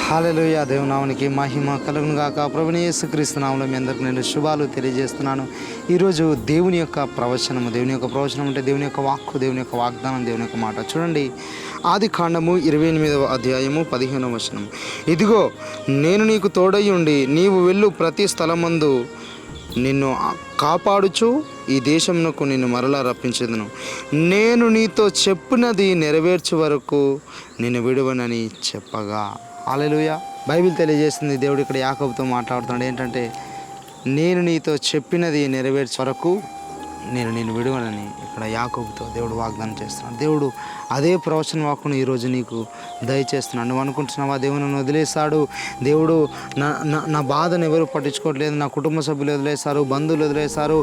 హల్లెలూయా. దేవునామానికి మహిమ కలుగును గాక. ప్రభువైన యేసుక్రీస్తు నామములో మీ అందరికీ నేను శుభాలు తెలియజేస్తున్నాను. ఈరోజు దేవుని యొక్క ప్రవచనం అంటే దేవుని యొక్క వాక్కు, దేవుని యొక్క వాగ్దానం, దేవుని యొక్క మాట. చూడండి, ఆది కాండము 28వ అధ్యాయము 15వ వచనం. ఇదిగో నేను నీకు తోడై ఉండి నీవు వెళ్ళు ప్రతి స్థలమందు నిన్ను కాపాడుచు ఈ దేశమునకు నిన్ను మరలా రప్పించేదను. నేను నీతో చెప్పినది నెరవేర్చే వరకు నిన్ను విడువనని చెప్పగా. హల్లెలూయా. బైబిల్ తెలియజేస్తుంది, దేవుడు ఇక్కడ యాకోబుతో మాట్లాడుతున్నాడు. ఏంటంటే, నేను నీతో చెప్పినది నెరవేర్చే వరకు నేను నిన్ను విడువనని ఇక్కడ యాకోబుతో దేవుడు వాగ్దానం చేస్తున్నాడు. దేవుడు అదే ప్రవచన వాక్కును ఈరోజు నీకు దయచేస్తున్నాడు. నువ్వు అనుకుంటున్నావా దేవుడు నన్ను వదిలేశాడు, దేవుడు నా బాధను ఎవరు పట్టించుకోవట్లేదు, నా కుటుంబ సభ్యులు వదిలేశారు, బంధువులు వదిలేశారు,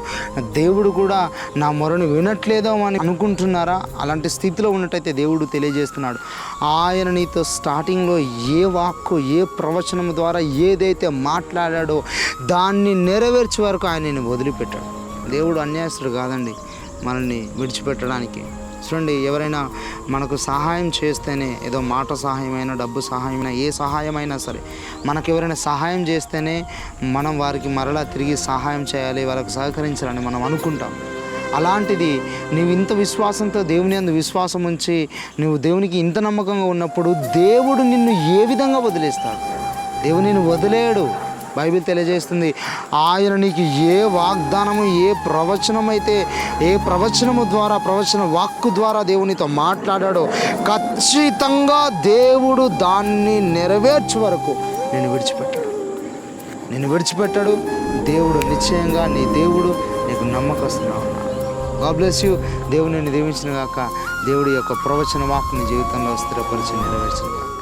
దేవుడు కూడా నా మొరను వినట్లేదో అని అనుకుంటున్నారా? అలాంటి స్థితిలో ఉన్నట్టయితే దేవుడు తెలియజేస్తున్నాడు, ఆయన నీతో స్టార్టింగ్లో ఏ వాక్కు, ఏ ప్రవచనం ద్వారా ఏదైతే మాట్లాడాడో దాన్ని నెరవేర్చే వరకు ఆయన నిన్ను వదిలిపెట్టాడు. దేవుడు అన్యాయస్తుడు కాదండి మనల్ని విడిచిపెట్టడానికి. చూడండి, ఎవరైనా మనకు సహాయం చేస్తేనే, ఏదో మాట సహాయమైనా, డబ్బు సహాయమైనా, ఏ సహాయమైనా సరే, మనకు ఎవరైనా సహాయం చేస్తేనే మనం వారికి మరలా తిరిగి సహాయం చేయాలి, వాళ్ళకి సహకరించాలని మనం అనుకుంటాం. అలాంటిది నువ్వు ఇంత విశ్వాసంతో దేవుని యందు విశ్వాసం ఉంచి నువ్వు దేవునికి ఇంత నమ్మకంగా ఉన్నప్పుడు దేవుడు నిన్ను ఏ విధంగా వదిలేస్తాడు? దేవుడు నిన్ను వదిలేయడు. బైబిల్ తెలియజేస్తుంది, ఆయన నీకు ఏ వాగ్దానము, ఏ ప్రవచనమైతే, ఏ ప్రవచనము ద్వారా, ప్రవచన వాక్కు ద్వారా దేవునితో మాట్లాడాడో ఖచ్చితంగా దేవుడు దాన్ని నెరవేర్చే వరకు నిన్ను విడిచిపెట్టాడు. దేవుడు నిశ్చయంగా నీ దేవుడు నీకు నమ్మకస్తున్నాడు. God bless you. దేవుడు నిన్ను దీవించిన గాక. దేవుడి యొక్క ప్రవచన వాక్కు నీ జీవితంలో స్థిరపరిచి నెరవేర్చిన గాక.